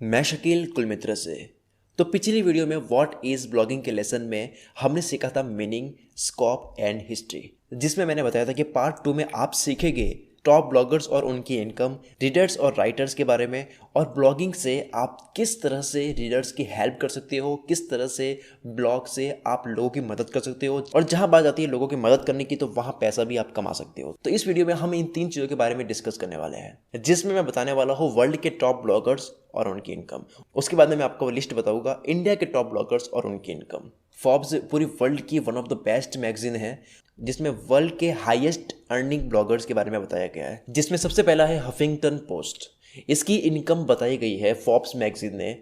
मैं शकील कुलमित्र से। तो पिछली वीडियो में व्हाट इज़ ब्लॉगिंग के लेसन में हमने सीखा था मीनिंग, स्कोप एंड हिस्ट्री, जिसमें मैंने बताया था कि पार्ट 2 में आप सीखेंगे टॉप ब्लॉगर्स और उनकी इनकम, रीडर्स और राइटर्स के बारे में, और ब्लॉगिंग से आप किस तरह से रीडर्स की हेल्प कर सकते हो, किस तरह से ब्लॉग से आप लोगों की मदद कर सकते हो, और जहां बात आती है लोगों की मदद करने की तो वहां पैसा भी आप कमा सकते हो। तो इस वीडियो में हम इन 3 चीज़ों के बारे में डिस्कस करने वाले हैं, जिसमें मैं बताने वाला हूँ वर्ल्ड के टॉप ब्लॉगर्स और उनकी इनकम। उसके बाद में मैं आपको लिस्ट बताऊंगा इंडिया के टॉप ब्लॉगर्स और उनकी इनकम। फोर्ब्स पूरी वर्ल्ड की one of the best magazine है, जिसमें वर्ल्ड के हाईएस्ट अर्निंग ब्लॉगर्स के बारे में बताया गया है, जिसमें सबसे पहला है हफिंगटन पोस्ट। इसकी इनकम बताई गई है फोर्ब्स मैगजीन ने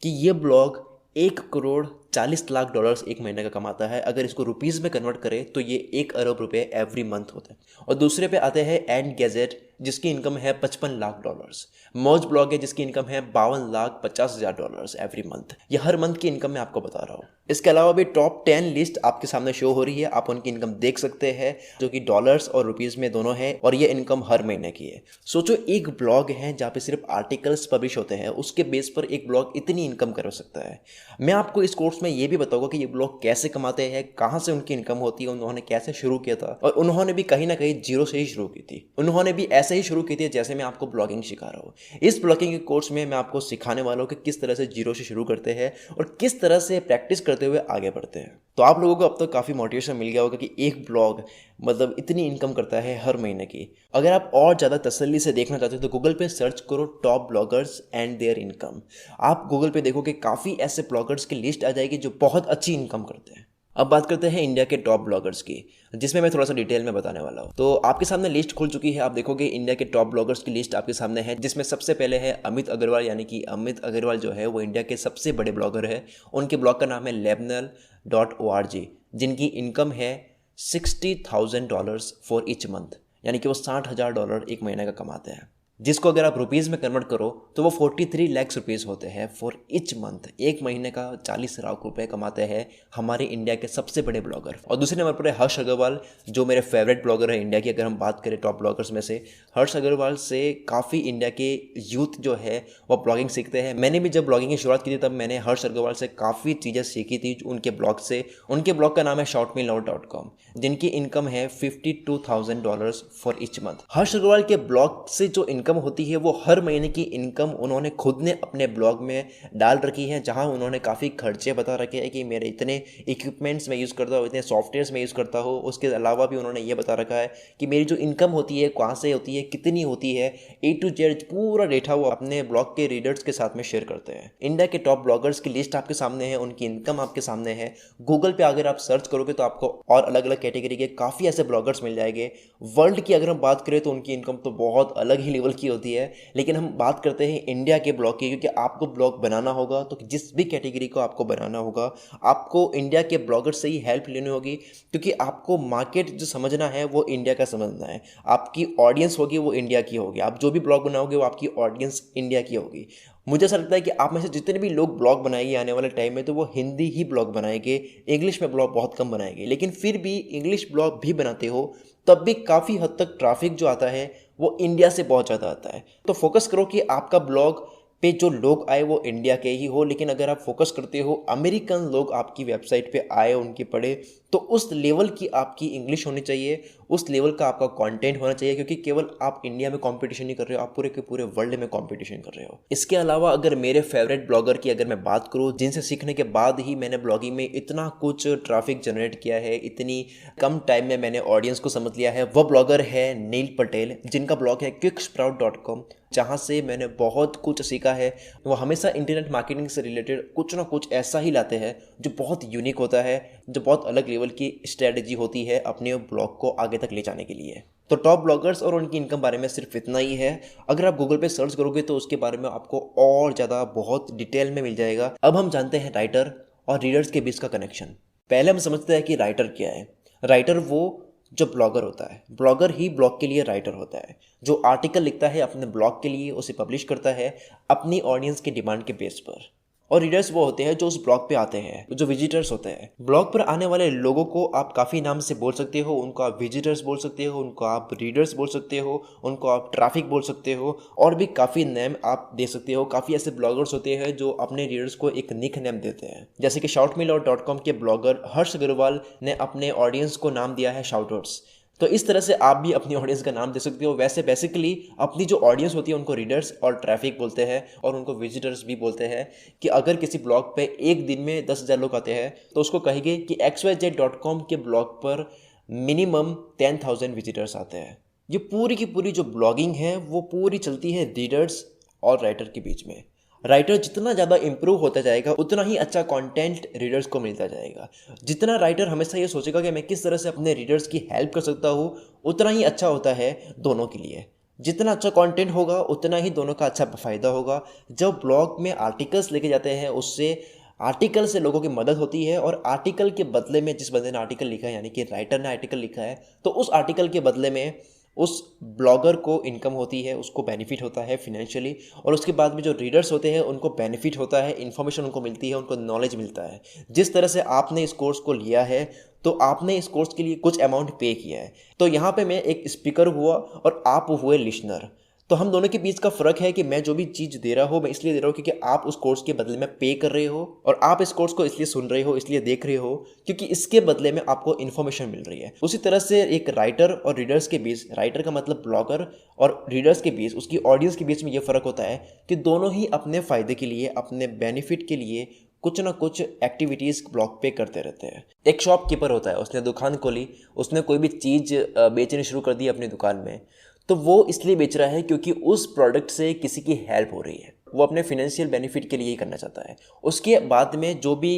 कि ये ब्लॉग 1 करोड़ 40 लाख डॉलर्स एक महीने का कमाता है। अगर इसको रुपीज़ में कन्वर्ट करें तो ये 1 अरब रुपए एवरी मंथ होता है। और दूसरे पे आते हैं एंड गैजेट, जिसकी इनकम है 55 लाख डॉलर्स। मौज ब्लॉग है जिसकी इनकम है 52 लाख 50 हजार डॉलर्स एवरी मंथ। ये हर मंथ की इनकम मैं आपको बता रहा हूँ। इसके अलावा भी टॉप 10 लिस्ट आपके सामने शो हो रही है, आप उनकी इनकम देख सकते हैं, जो कि डॉलर्स और रुपीज़ में दोनों है, और ये इनकम हर महीने की है। सोचो एक ब्लॉग है जहाँ पे सिर्फ आर्टिकल्स पब्लिश होते हैं, उसके बेस पर एक ब्लॉग इतनी इनकम कर सकता है। मैं आपको इस कोर्स में ये भी बताऊंगा कि ये ब्लॉग कैसे कमाते हैं, कहाँ से उनकी इनकम होती है, उन्होंने कैसे शुरू किया था, और उन्होंने भी कहीं ना कहीं जीरो से ही शुरू की थी। उन्होंने भी ऐसे ही शुरू की थी जैसे मैं आपको ब्लॉगिंग सिखा रहा हूँ। इस ब्लॉगिंग के कोर्स में मैं आपको सिखाने वाला हूँ कि किस तरह से जीरो से शुरू करते हैं और किस तरह से प्रैक्टिस करते हुए आगे बढ़ते हैं। तो आप लोगों को अब तक काफ़ी मोटिवेशन मिल गया होगा कि एक ब्लॉग मतलब इतनी इनकम करता है हर महीने की। अगर आप और ज़्यादा तसल्ली से देखना चाहते हो तो गूगल पे सर्च करो top bloggers and there income. आप गूगल पे देखोगे काफ़ी ऐसे ब्लॉगर्स की लिस्ट आ जाएगी जो बहुत अच्छी इनकम करते हैं। अब बात करते हैं इंडिया के टॉप ब्लॉगर्स की, जिसमें मैं थोड़ा सा डिटेल में बताने वाला हूँ। तो आपके सामने लिस्ट खुल चुकी है, आप देखोगे इंडिया के टॉप ब्लॉगर्स की लिस्ट आपके सामने है, जिसमें सबसे पहले है अमित अग्रवाल। यानी कि अमित अग्रवाल जो है वो इंडिया के सबसे बड़े ब्लॉगर है। उनके ब्लॉग का नाम है Lebnal.org, जिनकी इनकम है $60,000 फॉर ईच मंथ। यानी कि वो $60,000 एक महीने का कमाते हैं, जिसको अगर आप रुपीज़ में कन्वर्ट करो तो वो 43 लाख रुपीज़ होते हैं फॉर ईच मंथ। एक महीने का 40 लाख रुपए कमाते हैं हमारे इंडिया के सबसे बड़े ब्लॉगर। और दूसरे नंबर पर है हर्ष अग्रवाल, जो मेरे फेवरेट ब्लॉगर है इंडिया की। अगर हम बात करें टॉप ब्लॉगर्स में से, हर्ष अग्रवाल से काफ़ी इंडिया के यूथ जो है वो ब्लॉगिंग सीखते हैं। मैंने भी जब ब्लॉगिंग की शुरुआत की थी तब मैंने हर्ष अग्रवाल से काफ़ी चीज़ें सीखी थी उनके ब्लॉग से। उनके ब्लॉग का नाम है shortmeloud.com, जिनकी इनकम है $52,000 फॉर ईच मंथ। हर्ष अग्रवाल के ब्लॉग से जो इनकम होती है वो हर महीने की इनकम उन्होंने खुद ने अपने ब्लॉग में डाल रखी है, जहां उन्होंने काफ़ी खर्चे बता रखे हैं कि मेरे इतने इक्विपमेंट्स मैं यूज़ करता हूँ, इतने सॉफ्टवेयर्स में यूज़ करता हूँ। उसके अलावा भी उन्होंने ये बता रखा है कि मेरी जो इनकम होती है कहाँ से होती है, कितनी होती है, A to Z पूरा डेटा वो अपने ब्लॉग के रीडर्स के साथ में शेयर करते हैं। इंडिया के टॉप ब्लॉगर्स की लिस्ट आपके सामने है, उनकी इनकम आपके सामने है। गूगल पे अगर आप सर्च करोगे तो आपको और अलग अलग कैटेगरी के काफ़ी ऐसे ब्लॉगर्स मिल जाएंगे। वर्ल्ड की अगर हम बात करें तो उनकी इनकम तो बहुत अलग ही लेवल की होती है, लेकिन हम बात करते हैं इंडिया के ब्लॉग की, क्योंकि आपको ब्लॉग बनाना होगा तो जिस भी कैटेगरी को आपको बनाना होगा आपको इंडिया के ब्लॉगर से ही हेल्प लेनी होगी, क्योंकि आपको मार्केट जो समझना है वो इंडिया का समझना है। आपकी ऑडियंस होगी वो इंडिया की होगी, आप जो भी ब्लॉग बनाओगे वो आपकी ऑडियंस इंडिया की होगी। मुझे ऐसा लगता है कि आप में से जितने भी लोग ब्लॉग बनाएंगे आने वाले टाइम में तो वो हिंदी ही ब्लॉग बनाएंगे, इंग्लिश में ब्लॉग बहुत कम बनाएंगे। लेकिन फिर भी इंग्लिश ब्लॉग भी बनाते हो तब भी काफ़ी हद तक ट्रैफिक जो आता है वो इंडिया से बहुत ज़्यादा आता है। तो फोकस करो कि आपका ब्लॉग पे जो लोग आए वो इंडिया के ही हो। लेकिन अगर आप फोकस करते हो अमेरिकन लोग आपकी वेबसाइट पे आए, उनकी पढ़े, तो उस लेवल की आपकी इंग्लिश होनी चाहिए, उस लेवल का आपका कंटेंट होना चाहिए, क्योंकि केवल आप इंडिया में कंपटीशन नहीं कर रहे हो, आप पूरे के पूरे वर्ल्ड में कंपटीशन कर रहे हो। इसके अलावा अगर मेरे फेवरेट ब्लॉगर की अगर मैं बात करूँ, जिनसे सीखने के बाद ही मैंने ब्लॉगिंग में इतना कुछ ट्रैफिक जनरेट किया है, इतनी कम टाइम में मैंने ऑडियंस को समझ लिया है, वह ब्लॉगर है नील पटेल, जिनका ब्लॉग है quicksprout.com, जहाँ से मैंने बहुत कुछ सीखा है। वो हमेशा इंटरनेट मार्केटिंग से रिलेटेड कुछ ना कुछ ऐसा ही लाते हैं जो बहुत यूनिक होता है, जो बहुत अलग लेवल की स्ट्रेटजी होती है अपने ब्लॉग को आगे तक ले जाने के लिए। तो टॉप ब्लॉगर्स और उनकी इनकम बारे में सिर्फ इतना ही है। अगर आप गूगल पे सर्च करोगे तो उसके बारे में आपको और ज़्यादा बहुत डिटेल में मिल जाएगा। अब हम जानते हैं राइटर और रीडर्स के बीच का कनेक्शन। पहले हम समझते हैं कि राइटर क्या है। राइटर वो जो ब्लॉगर होता है, ब्लॉगर ही ब्लॉग के लिए राइटर होता है, जो आर्टिकल लिखता है अपने ब्लॉग के लिए, उसे पब्लिश करता है अपनी ऑडियंस के डिमांड के बेस पर। और रीडर्स वो होते हैं जो उस ब्लॉग पे आते हैं, जो विजिटर्स होते हैं। ब्लॉग पर आने वाले लोगों को आप काफ़ी नाम से बोल सकते हो, उनको आप विजिटर्स बोल सकते हो, उनको आप रीडर्स बोल सकते हो, उनको आप ट्रैफिक बोल सकते हो, और भी काफ़ी नेम आप दे सकते हो। काफ़ी ऐसे ब्लॉगर्स होते हैं जो अपने रीडर्स को एक निक नेम देते हैं, जैसे कि शाउटमेल और .com के ब्लॉगर हर्ष अग्रवाल ने अपने ऑडियंस को नाम दिया है शाउटआउट्स। तो इस तरह से आप भी अपनी ऑडियंस का नाम दे सकते हो। वैसे बेसिकली अपनी जो ऑडियंस होती है उनको रीडर्स और ट्रैफिक बोलते हैं, और उनको विजिटर्स भी बोलते हैं। कि अगर किसी ब्लॉग पे एक दिन में 10,000 लोग आते हैं तो उसको कहेंगे कि xyz.com के ब्लॉग पर मिनिमम 10,000 विजिटर्स आते हैं। ये पूरी की पूरी जो ब्लॉगिंग है वो पूरी चलती है रीडर्स और राइटर के बीच में। राइटर जितना ज़्यादा इम्प्रूव होता जाएगा उतना ही अच्छा कंटेंट रीडर्स को मिलता जाएगा। जितना राइटर हमेशा ये सोचेगा कि मैं किस तरह से अपने रीडर्स की हेल्प कर सकता हूँ, उतना ही अच्छा होता है दोनों के लिए। जितना अच्छा कंटेंट होगा उतना ही दोनों का अच्छा फ़ायदा होगा। जब ब्लॉग में आर्टिकल्स लेके जाते हैं उससे आर्टिकल से लोगों की मदद होती है, और आर्टिकल के बदले में जिस बंदे ने आर्टिकल लिखा है, यानी कि राइटर ने आर्टिकल लिखा है, तो उस आर्टिकल के बदले में उस ब्लॉगर को इनकम होती है, उसको बेनिफिट होता है फिनेंशियली। और उसके बाद में जो रीडर्स होते हैं उनको बेनिफिट होता है, इन्फॉर्मेशन उनको मिलती है, उनको नॉलेज मिलता है। जिस तरह से आपने इस कोर्स को लिया है तो आपने इस कोर्स के लिए कुछ अमाउंट पे किया है। तो यहाँ पे मैं एक स्पीकर हुआ और आप हुए लिसनर। तो हम दोनों के बीच का फ़र्क है कि मैं जो भी चीज़ दे रहा हूँ मैं इसलिए दे रहा हूँ क्योंकि आप उस कोर्स के बदले में पे कर रहे हो, और आप इस कोर्स को इसलिए सुन रहे हो, इसलिए देख रहे हो क्योंकि इसके बदले में आपको इन्फॉर्मेशन मिल रही है। उसी तरह से एक राइटर और रीडर्स के बीच, राइटर का मतलब ब्लॉगर, और रीडर्स के बीच, उसकी ऑडियंस के बीच में ये फ़र्क होता है कि दोनों ही अपने फ़ायदे के लिए, अपने बेनिफिट के लिए कुछ ना कुछ एक्टिविटीज़ ब्लॉग पे करते रहते हैं। एक शॉपकीपर होता है, उसने दुकान खोली, उसने कोई भी चीज़ बेचनी शुरू कर दी अपनी दुकान में, तो वो इसलिए बेच रहा है क्योंकि उस प्रोडक्ट से किसी की हेल्प हो रही है, वो अपने फिनेंशियल बेनिफिट के लिए ही करना चाहता है। उसके बाद में जो भी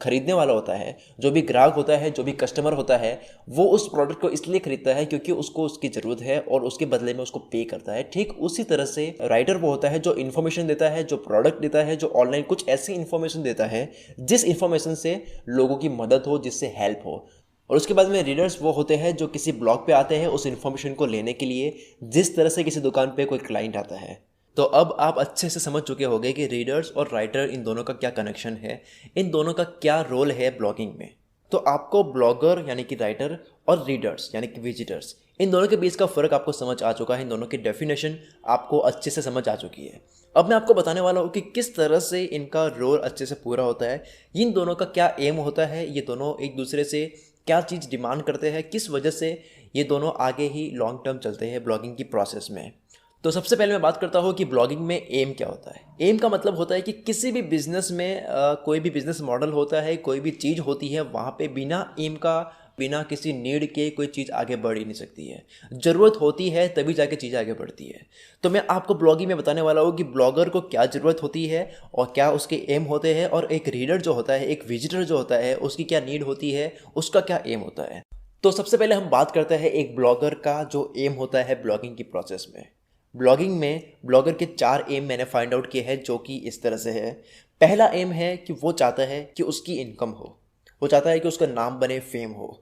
खरीदने वाला होता है, जो भी ग्राहक होता है, जो भी कस्टमर होता है, वो उस प्रोडक्ट को इसलिए खरीदता है क्योंकि उसको उसकी ज़रूरत है और उसके बदले में उसको पे करता है। ठीक उसी तरह से राइटर वो होता है जो इन्फॉर्मेशन देता है, जो प्रोडक्ट देता है, जो ऑनलाइन कुछ ऐसी इन्फॉर्मेशन देता है जिस इन्फॉर्मेशन से लोगों की मदद हो, जिससे हेल्प हो। और उसके बाद में रीडर्स वो होते हैं जो किसी ब्लॉग पे आते हैं उस इन्फॉर्मेशन को लेने के लिए, जिस तरह से किसी दुकान पे कोई क्लाइंट आता है। तो अब आप अच्छे से समझ चुके होंगे कि रीडर्स और राइटर, इन दोनों का क्या कनेक्शन है, इन दोनों का क्या रोल है ब्लॉगिंग में। तो आपको ब्लॉगर यानी कि राइटर और रीडर्स यानी कि विजिटर्स, इन दोनों के बीच का फ़र्क आपको समझ आ चुका है, इन दोनों की डेफिनेशन आपको अच्छे से समझ आ चुकी है। अब मैं आपको बताने वाला हूँ कि किस तरह से इनका रोल अच्छे से पूरा होता है, इन दोनों का क्या एम होता है, ये दोनों एक दूसरे से क्या चीज़ डिमांड करते हैं, किस वजह से ये दोनों आगे ही लॉन्ग टर्म चलते हैं ब्लॉगिंग की प्रोसेस में। तो सबसे पहले मैं बात करता हूँ कि ब्लॉगिंग में एम क्या होता है। एम का मतलब होता है कि किसी भी बिजनेस में कोई भी बिजनेस मॉडल होता है, कोई भी चीज़ होती है, वहाँ पे बिना एम का, बिना किसी नीड के कोई चीज़ आगे बढ़ ही नहीं सकती है। ज़रूरत होती है तभी जाके चीज़ आगे बढ़ती है। तो मैं आपको ब्लॉगिंग में बताने वाला हूँ कि ब्लॉगर को क्या ज़रूरत होती है और क्या उसके एम होते हैं, और एक रीडर जो होता है, एक विजिटर जो होता है, उसकी क्या नीड होती है, उसका क्या एम होता है। तो सबसे पहले हम बात करते हैं एक ब्लॉगर का जो एम होता है ब्लॉगिंग की प्रोसेस में। ब्लॉगिंग में ब्लॉगर के 4 एम मैंने फाइंड आउट किए हैं, जो कि इस तरह से है। पहला एम है कि वो चाहता है कि उसकी इनकम हो, वो चाहता है कि उसका नाम बने, फेम हो,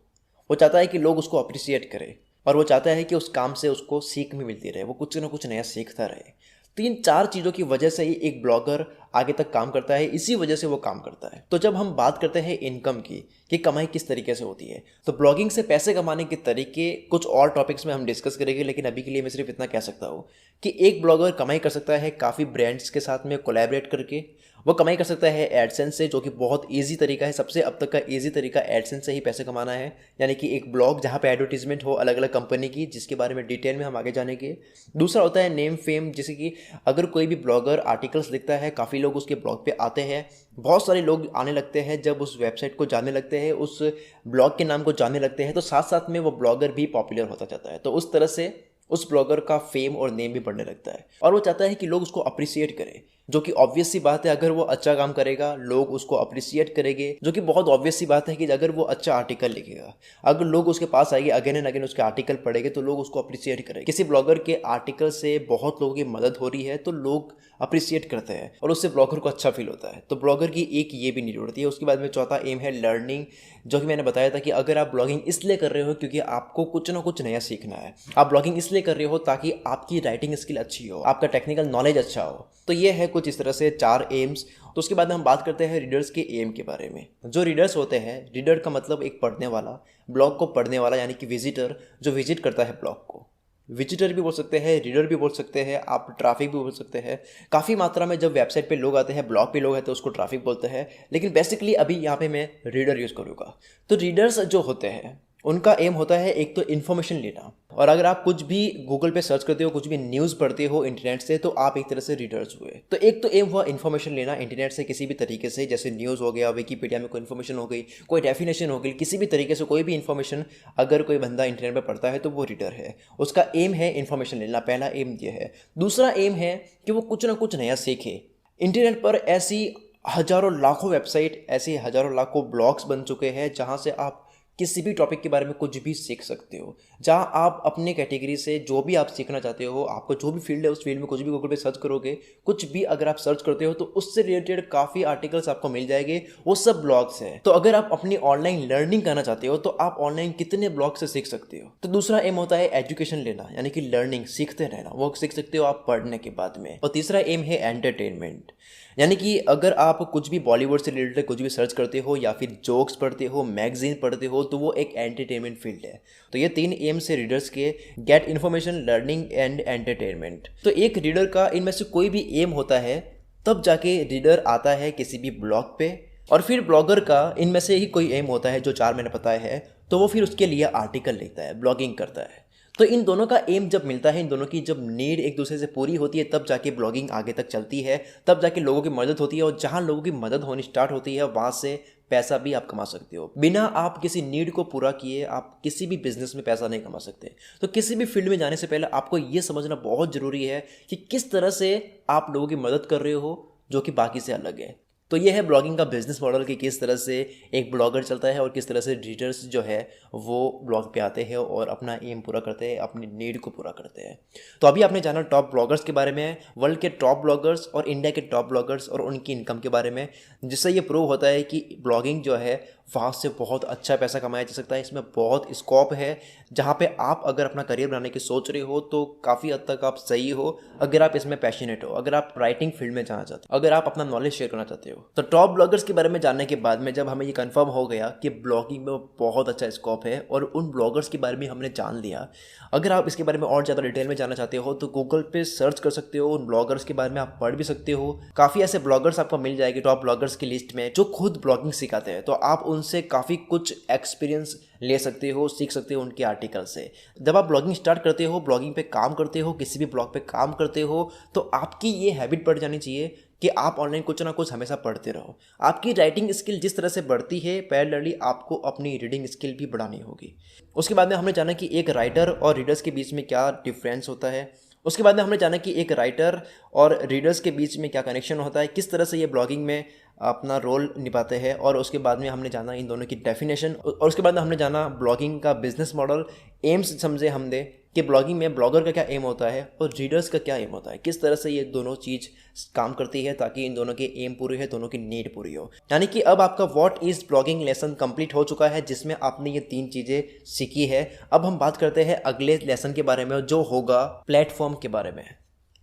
वो चाहता है कि लोग उसको अप्रिशिएट करें, और वो चाहता है कि उस काम से उसको सीख भी मिलती रहे, वो कुछ ना कुछ नया सीखता रहे। तो इन 4 चीज़ों की वजह से ही एक ब्लॉगर आगे तक काम करता है, इसी वजह से वो काम करता है। तो जब हम बात करते हैं इनकम की, कि कमाई किस तरीके से होती है, तो ब्लॉगिंग से पैसे कमाने के तरीके कुछ और टॉपिक्स में हम डिस्कस करेंगे, लेकिन अभी के लिए मैं सिर्फ इतना कह सकता हूँ कि एक ब्लॉगर कमाई कर सकता है काफ़ी ब्रांड्स के साथ में कोलैबोरेट करके। वो कमाई कर सकता है एडसेंस से, जो कि बहुत ईजी तरीका है, सबसे अब तक का ईजी तरीका एडसेंस से ही पैसे कमाना है। यानी कि एक ब्लॉग जहाँ पे एडवर्टीजमेंट हो अलग अलग कंपनी की, जिसके बारे में डिटेल में हम आगे जानेंगे। दूसरा होता है नेम फेम, जैसे कि अगर कोई भी ब्लॉगर आर्टिकल्स लिखता है, काफ़ी लोग उसके ब्लॉग पे आते हैं, बहुत सारे लोग आने लगते हैं, जब उस वेबसाइट को जानने लगते हैं, उस ब्लॉग के नाम को जानने लगते हैं, तो साथ साथ में वो ब्लॉगर भी पॉपुलर होता जाता है। तो उस तरह से उस ब्लॉगर का फेम और नेम भी बढ़ने लगता है, और वो चाहता है कि लोग उसको अप्रिशिएट करें, जो कि ऑब्वियस सी बात है। अगर वो अच्छा काम करेगा लोग उसको अप्रिशिएट करेंगे, जो कि बहुत ऑब्वियस सी बात है कि अगर वो अच्छा आर्टिकल लिखेगा, अगर लोग उसके पास आएंगे, अगेन एंड अगेन उसके आर्टिकल पढ़ेंगे, तो लोग उसको अप्रिशिएट करेंगे। किसी ब्लॉगर के आर्टिकल से बहुत लोगों की मदद हो रही है तो लोग अप्रिशिएट करते हैं, और उससे ब्लॉगर को अच्छा फील होता है। तो ब्लॉगर की एक ये भी नीड होती है। उसके बाद में चौथा एम है लर्निंग, जो कि मैंने बताया था कि अगर आप ब्लॉगिंग इसलिए कर रहे हो क्योंकि आपको कुछ ना कुछ नया सीखना है, आप ब्लॉगिंग इसलिए कर रहे हो ताकि आपकी राइटिंग स्किल अच्छी हो, आपका टेक्निकल नॉलेज अच्छा हो, तो ये है कुछ इस तरह से 4 एम्स। तो उसके बाद हम बात करते हैं रीडर्स के एम के बारे में। जो रीडर्स होते हैं, रीडर का मतलब एक पढ़ने वाला, ब्लॉग को पढ़ने वाला यानी कि विजिटर जो विजिट करता है ब्लॉग को। विजिटर भी बोल सकते हैं, रीडर भी बोल सकते हैं, आप ट्रैफिक भी बोल सकते हैं। काफ़ी मात्रा में जब वेबसाइट पे लोग आते हैं, ब्लॉग पे लोग आते हैं, उसको ट्रैफिक बोलते हैं, लेकिन बेसिकली अभी यहाँ पे मैं रीडर यूज़ करूँगा। तो रीडर्स जो होते हैं उनका एम होता है एक तो इन्फॉर्मेशन लेना, और अगर आप कुछ भी गूगल पे सर्च करते हो, कुछ भी न्यूज़ पढ़ते हो इंटरनेट से, तो आप एक तरह से रीडर्स हुए। तो एक तो एम हुआ इन्फॉर्मेशन लेना इंटरनेट से किसी भी तरीके से, जैसे न्यूज़ हो गया, विकीपीडिया में कोई इन्फॉर्मेशन हो गई, कोई डेफिनेशन हो गई, किसी भी तरीके से कोई भी इन्फॉर्मेशन अगर कोई बंदा इंटरनेट पर पढ़ता है तो वो रीडर है। उसका एम है इन्फॉर्मेशन लेना, पहला एम ये है। दूसरा एम है कि वो कुछ ना कुछ नया सीखे। इंटरनेट पर ऐसी हज़ारों लाखों वेबसाइट, ऐसे हज़ारों लाखों ब्लॉग्स बन चुके हैं जहाँ से आप किसी भी टॉपिक के बारे में कुछ भी सीख सकते हो। जहाँ आप अपने कैटेगरी से जो भी आप सीखना चाहते हो, आपको जो भी फील्ड है उस फील्ड में कुछ भी गूगल पे सर्च करोगे, कुछ भी अगर आप सर्च करते हो तो उससे रिलेटेड काफ़ी आर्टिकल्स आपको मिल जाएंगे, वो सब ब्लॉग्स हैं। तो अगर आप अपनी ऑनलाइन लर्निंग करना चाहते हो तो आप ऑनलाइन कितने ब्लॉग से सीख सकते हो। तो दूसरा एम होता है एजुकेशन लेना, यानी कि लर्निंग, सीखते रहना, वो सीख सकते हो आप पढ़ने के बाद में। और तीसरा एम है एंटरटेनमेंट, यानी कि अगर आप कुछ भी बॉलीवुड से रिलेटेड कुछ भी सर्च करते हो या फिर जोक्स पढ़ते हो, मैगजीन पढ़ते हो, तो वो एक एंटरटेनमेंट फील्ड है। तो ये 3 एम से रीडर्स के, get information, learning and entertainment. तो एक रीडर का इनमें से कोई भी एम होता है तब जाके रीडर आता है किसी भी ब्लॉग पे, और फिर ब्लॉगर का इनमें से ही कोई एम होता है जो 4 मैंने बताया है, तो वो फिर उसके लिए आर्टिकल लिखता है, ब्लॉगिंग करता है। तो इन दोनों का एम जब मिलता है, इन दोनों की जब नीड एक दूसरे से पूरी होती है, तब जाके ब्लॉगिंग आगे तक चलती है, तब जाके लोगों की मदद होती है, और जहाँ लोगों की मदद होनी स्टार्ट होती है वहाँ से पैसा भी आप कमा सकते हो। बिना आप किसी नीड को पूरा किए आप किसी भी बिजनेस में पैसा नहीं कमा सकते। तो किसी भी फील्ड में जाने से पहले आपको ये समझना बहुत ज़रूरी है कि किस तरह से आप लोगों की मदद कर रहे हो जो कि बाकी से अलग है। तो ये है ब्लॉगिंग का बिजनेस मॉडल कि किस तरह से एक ब्लॉगर चलता है और किस तरह से रीडर्स जो है वो ब्लॉग पे आते हैं और अपना एम पूरा करते हैं, अपनी नीड को पूरा करते हैं। तो अभी आपने जाना टॉप ब्लॉगर्स के बारे में, वर्ल्ड के टॉप ब्लॉगर्स और इंडिया के टॉप ब्लॉगर्स और उनकी इनकम के बारे में, जिससे ये प्रूव होता है कि ब्लॉगिंग जो है वहाँ से बहुत अच्छा पैसा कमाया जा सकता है। इसमें बहुत स्कोप है, जहाँ पे आप अगर अपना करियर बनाने की सोच रहे हो तो काफ़ी हद तक आप सही हो। अगर आप इसमें पैशनेट हो, अगर आप राइटिंग फील्ड में जाना चाहते हो, अगर आप अपना नॉलेज शेयर करना चाहते हो। तो टॉप ब्लॉगर्स के बारे में जानने के बाद में जब हमें ये कंफर्म हो गया कि ब्लॉगिंग में बहुत अच्छा स्कोप है और उन ब्लॉगर्स के बारे में हमने जान लिया, अगर आप इसके बारे में और ज़्यादा डिटेल में जानना चाहते हो तो गूगल पे सर्च कर सकते हो, उन ब्लॉगर्स के बारे में आप पढ़ भी सकते हो। काफ़ी ऐसे ब्लॉगर्स आपको मिल जाएंगे टॉप ब्लॉगर्स की लिस्ट में जो खुद ब्लॉगिंग सिखाते हैं, तो आप उनसे काफ़ी कुछ एक्सपीरियंस ले सकते हो, सीख सकते हो उनके आर्टिकल से। जब आप ब्लॉगिंग स्टार्ट करते हो, ब्लॉगिंग पे काम करते हो, किसी भी ब्लॉग पे काम करते हो, तो आपकी ये हैबिट पड़ जानी चाहिए कि आप ऑनलाइन कुछ ना कुछ हमेशा पढ़ते रहो। आपकी राइटिंग स्किल जिस तरह से बढ़ती है, पैरेलली आपको अपनी रीडिंग स्किल भी बढ़ानी होगी। उसके बाद में हमने जाना कि एक राइटर और रीडर्स के बीच में क्या डिफरेंस होता है। उसके बाद में हमने जाना कि एक राइटर और रीडर्स के बीच में क्या कनेक्शन होता है, किस तरह से ये ब्लॉगिंग में अपना रोल निभाते हैं। और उसके बाद में हमने जाना इन दोनों की डेफिनेशन, और उसके बाद में हमने जाना ब्लॉगिंग का बिजनेस मॉडल, एम्स समझे हमने कि ब्लॉगिंग में ब्लॉगर का क्या एम होता है और रीडर्स का क्या एम होता है, किस तरह से ये दोनों चीज़ काम करती है ताकि इन दोनों के एम पूरे है, दोनों की नीड पूरी हो। यानी कि अब आपका what is blogging lesson complete हो चुका है, जिसमें आपने ये 3 चीज़ें सीखी है। अब हम बात करते हैं अगले लेसन के बारे में जो होगा प्लेटफॉर्म के बारे में।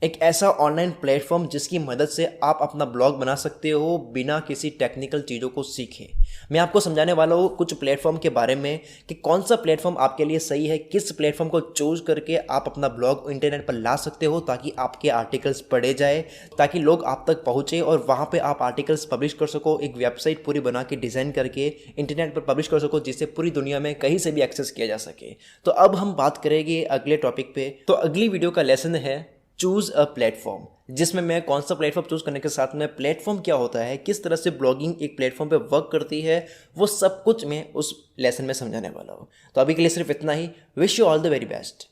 एक ऐसा ऑनलाइन प्लेटफॉर्म जिसकी मदद से आप अपना ब्लॉग बना सकते हो बिना किसी टेक्निकल चीज़ों को सीखे। मैं आपको समझाने वाला हूँ कुछ प्लेटफॉर्म के बारे में कि कौन सा प्लेटफॉर्म आपके लिए सही है, किस प्लेटफॉर्म को चूज करके आप अपना ब्लॉग इंटरनेट पर ला सकते हो ताकि आपके आर्टिकल्स पढ़े जाए, ताकि लोग आप तक पहुँचे और वहाँ पे आप आर्टिकल्स पब्लिश कर सको। एक वेबसाइट पूरी बना के डिज़ाइन करके इंटरनेट पर पब्लिश कर सको जिससे पूरी दुनिया में कहीं से भी एक्सेस किया जा सके। तो अब हम बात करेंगे अगले टॉपिक पे। तो अगली वीडियो का लेसन है चूज़ अ प्लेटफॉर्म, जिसमें मैं कौन सा प्लेटफॉर्म चूज़ करने के साथ में प्लेटफॉर्म क्या होता है, किस तरह से ब्लॉगिंग एक प्लेटफॉर्म पे वर्क करती है, वो सब कुछ मैं उस लेसन में समझाने वाला हूँ। तो अभी के लिए सिर्फ इतना ही। Wish you all the very best.